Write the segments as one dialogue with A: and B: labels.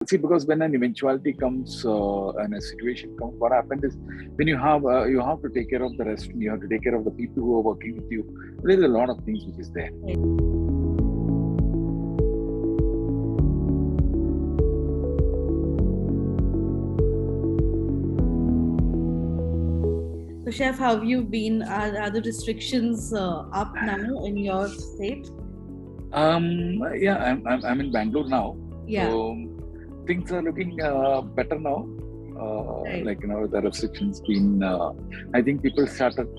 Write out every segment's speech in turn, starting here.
A: See, because when an eventuality comes and a situation comes, what happens is when you have to take care of the rest, you have to take care of the people who are working with you. There is a lot of things which is there.
B: So, Chef, how have you been? Are the restrictions up now in your state?
A: Yeah, I'm in Bangalore now.
B: Yeah.
A: So things are looking better now.
B: Right.
A: Like the restrictions been. I think people started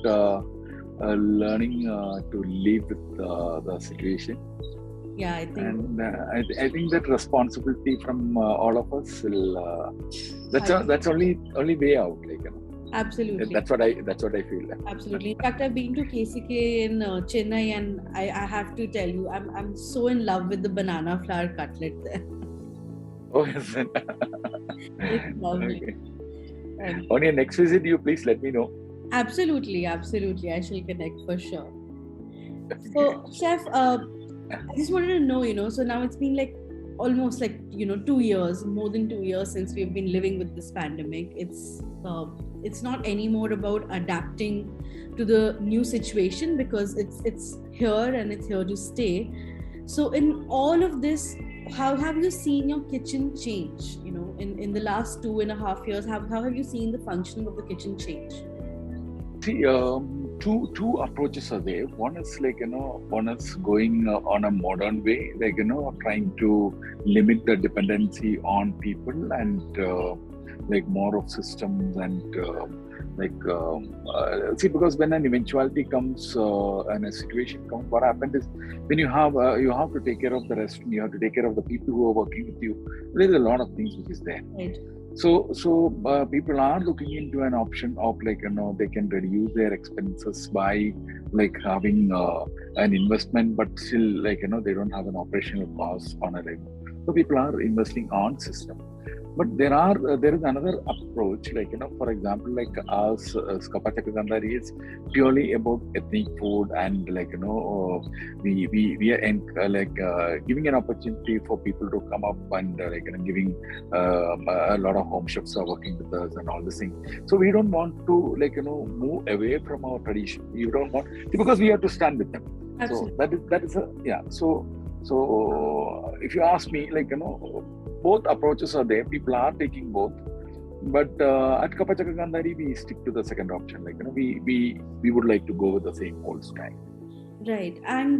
A: learning to live with the situation.
B: Yeah, I think.
A: And I think that responsibility from all of us will. That's only way out. Like
B: Absolutely.
A: That's what I feel.
B: Absolutely. In fact, I've been to KCK in Chennai, and I have to tell you, I'm so in love with the banana flour cutlet there.
A: Oh, yes.
B: It's lovely.
A: Okay. On your next visit, you please let me know.
B: Absolutely. I shall connect for sure. So, Chef, I just wanted to know, so now it's been like almost 2 years, more than 2 years since we've been living with this pandemic. It's not anymore about adapting to the new situation because it's here and it's here to stay. So in all of this, how have you seen your kitchen change? In the last 2.5 years, how have you seen the functioning of the kitchen change?
A: See, two approaches are there. One is one is going on a modern way, trying to limit the dependency on people and more of systems and see, because when an eventuality comes and a situation comes, what happens is when you have to take care of the rest, you have to take care of the people who are working with you. There is a lot of things which is there.
B: Right.
A: So people are looking into an option of they can reduce their expenses by having an investment, but still they don't have an operational cost on a regular. So people are investing on system. But there is another approach, for example, us Kappa Chakka Kandhari is purely about ethnic food, and we are giving an opportunity for people to come up and giving a lot of home chefs are working with us and all this thing. So we don't want to move away from our tradition. You don't want, because we have to stand with them.
B: Absolutely.
A: So that is yeah. So if you ask me, both approaches are there. People are taking both, but at Kappa Chakka Kandhari, we stick to the second option. We would like to go with the same old style.
B: Right, and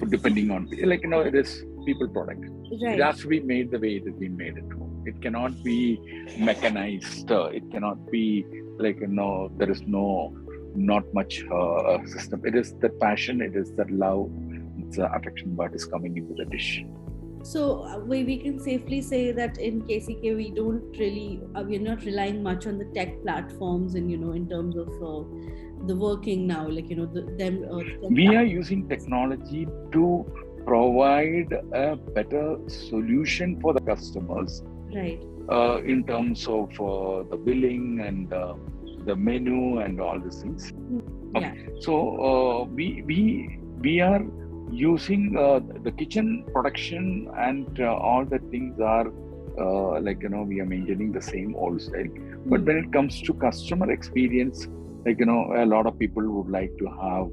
A: depending on it is people product.
B: Right.
A: It has to be made the way it has been made at home. It cannot be mechanized. It cannot be there is not much system. It is that passion. It is that love. It's affection what is coming into the dish.
B: So we can safely say that in KCK we're not relying much on the tech platforms and in terms of the working now,
A: we are using technology to provide a better solution for the customers.
B: Right.
A: In terms of the billing and the menu and all these things. Okay.
B: Yeah.
A: So we are using the kitchen production and all the things are we are maintaining the same old style. But when it comes to customer experience, a lot of people would like to have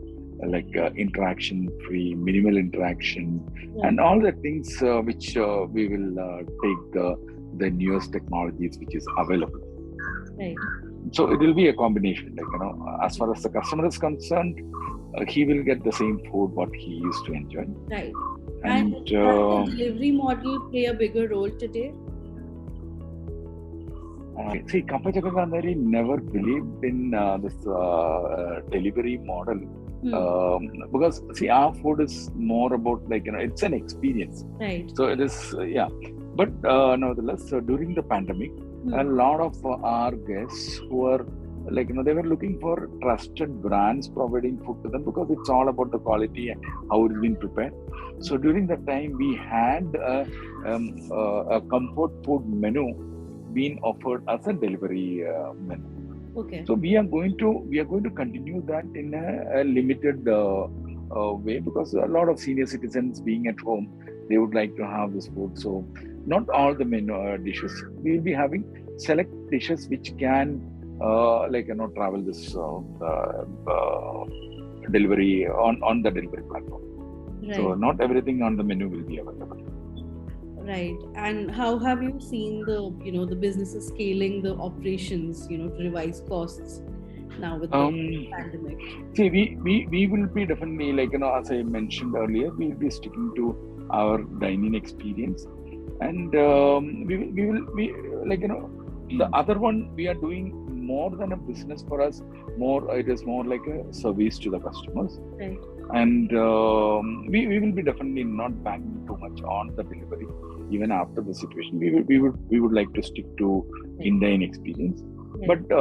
A: interaction free, minimal interaction, and all the things which we will take the newest technologies which is available.
B: Right.
A: So it will be a combination, as far as the customer is concerned, he will get the same food what he used to enjoy.
B: Right. And does the delivery model play a bigger role today?
A: See, Kappa Chakka Kandhari never believed in this delivery model because see, our food is more about it's an experience.
B: Right.
A: So it is But nevertheless, during the pandemic, a lot of our guests who are they were looking for trusted brands providing food to them because it's all about the quality and how it's been prepared. So during that time, we had a comfort food menu being offered as a delivery menu.
B: Okay.
A: So we are going to continue that in a limited way because a lot of senior citizens being at home, they would like to have this food. So not all the menu dishes. We will be having select dishes which can travel this delivery on the delivery platform.
B: Right.
A: So not everything on the menu will be available.
B: Right. And how have you seen the businesses scaling the operations, to revise costs now with the pandemic?
A: See, we will be definitely, as I mentioned earlier, we will be sticking to our dining experience, and the other one, we are doing more than a business for us. It is more like a service to the customers.
B: Right.
A: And we will be definitely not banking too much on the delivery. Even after the situation, we would like to stick to in-dine experience.
B: Right.
A: But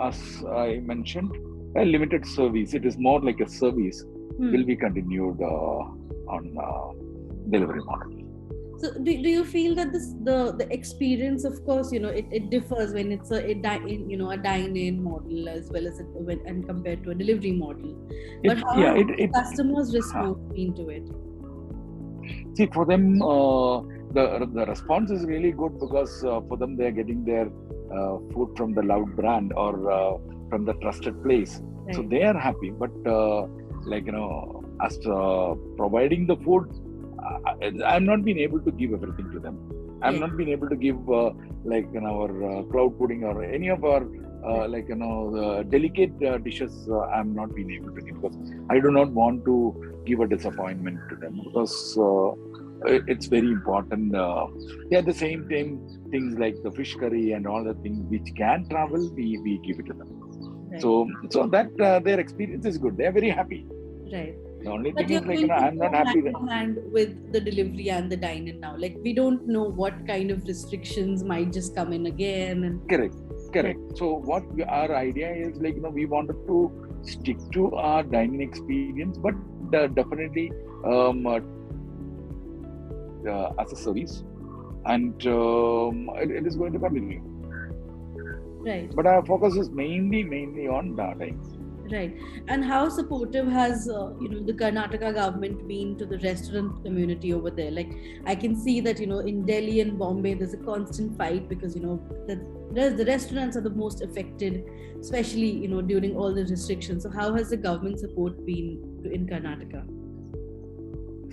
A: as I mentioned, a limited service. It is more like a service. Will be continued on delivery model.
B: So do you feel that the experience, of course, it differs when it's a dine-in model as well as and compared to a delivery model. But how have customers respond to it?
A: See, for them, the response is really good, because for them, they are getting their food from the loved brand or from the trusted place. Right. So they are happy. But as providing the food, I'm not been able to give everything to them. I'm not been able to give our cloud pudding or any of our delicate dishes. I'm not been able to give, because I do not want to give a disappointment to them, because it's very important. At the same time, things like the fish curry and all the things which can travel, we give it to them. Right. So that their experience is good. They are very happy.
B: Right.
A: The only thing is I'm not happy
B: with the delivery and the dine-in now. We don't know what kind of restrictions might just come in again. And
A: Correct. So what our idea is, we wanted to stick to our dining experience, but definitely as a service, and it is going to continue.
B: Right.
A: But our focus is mainly on dining.
B: Right. And how supportive has the Karnataka government been to the restaurant community over there? I can see that in Delhi and Bombay there's a constant fight, because the restaurants are the most affected, especially during all the restrictions. So how has the government support been in Karnataka?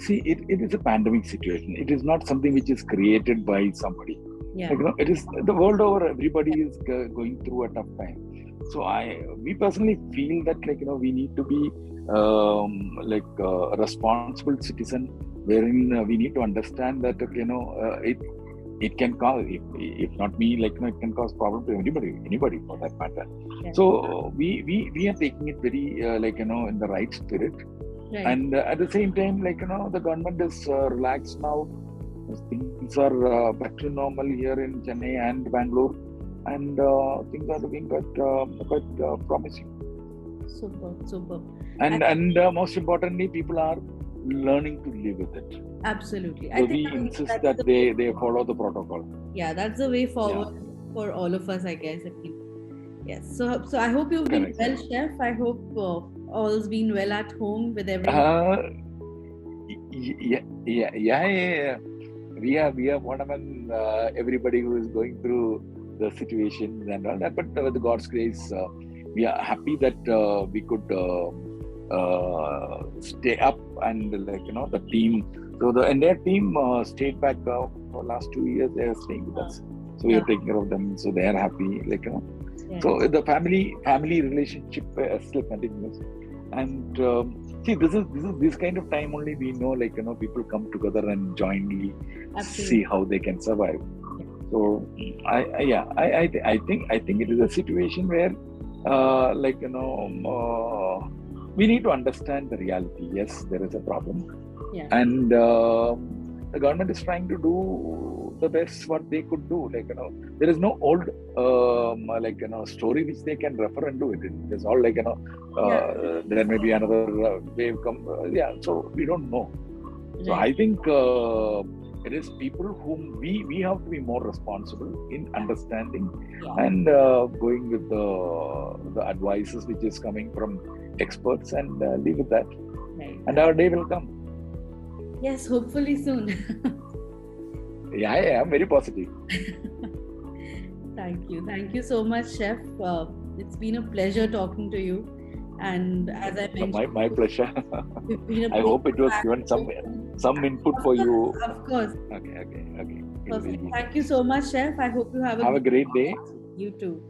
A: See, it is a pandemic situation. It is not something which is created by somebody.
B: Yeah.
A: It is the world over. Everybody is going through a tough time. So we personally feel that we need to be a responsible citizen, wherein we need to understand that it can cause, if not me, it can cause problem to anybody for that matter. Yeah. So we are taking it very in the right spirit. Right. And at the same time, the government is relaxed now. Things are back to normal here in Chennai and Bengaluru, and things are looking quite promising.
B: Super.
A: And most importantly, people are learning to live with it.
B: Absolutely.
A: So we insist that they follow the protocol.
B: Yeah, that's the way forward for all of us, I guess. Yes. So I hope you've been well, Chef. I hope all's been well at home with everyone.
A: Yeah. We are one among everybody who is going through the situations and all that. But with God's grace, we are happy that we could stay up, and the team. So the entire team stayed back for last 2 years. They are staying with us. So we are taking care of them. So they are happy.
B: Yeah.
A: So the family relationship still continues. And see, this kind of time only we know, people come together and jointly see how they can survive. Yeah. So I think it is a situation where we need to understand the reality. Yes, there is a problem, and the government is trying to do the best what they could do. There is no old story which they can refer and do it. It is all there may be another wave come. So we don't know. Right. So I think it is people whom we have to be more responsible in understanding and going with the advices which is coming from experts, and live with that. Right. And our day will come.
B: Yes, hopefully soon.
A: Yeah, very positive.
B: Thank you so much, Chef. It's been a pleasure talking to you. And as I mentioned,
A: My pleasure.
B: you've been a
A: I
B: big
A: hope it was
B: fan.
A: given some input for you.
B: Of course.
A: Okay.
B: Perfect. Thank you so much, Chef. I hope you have
A: Have a great day.
B: You too.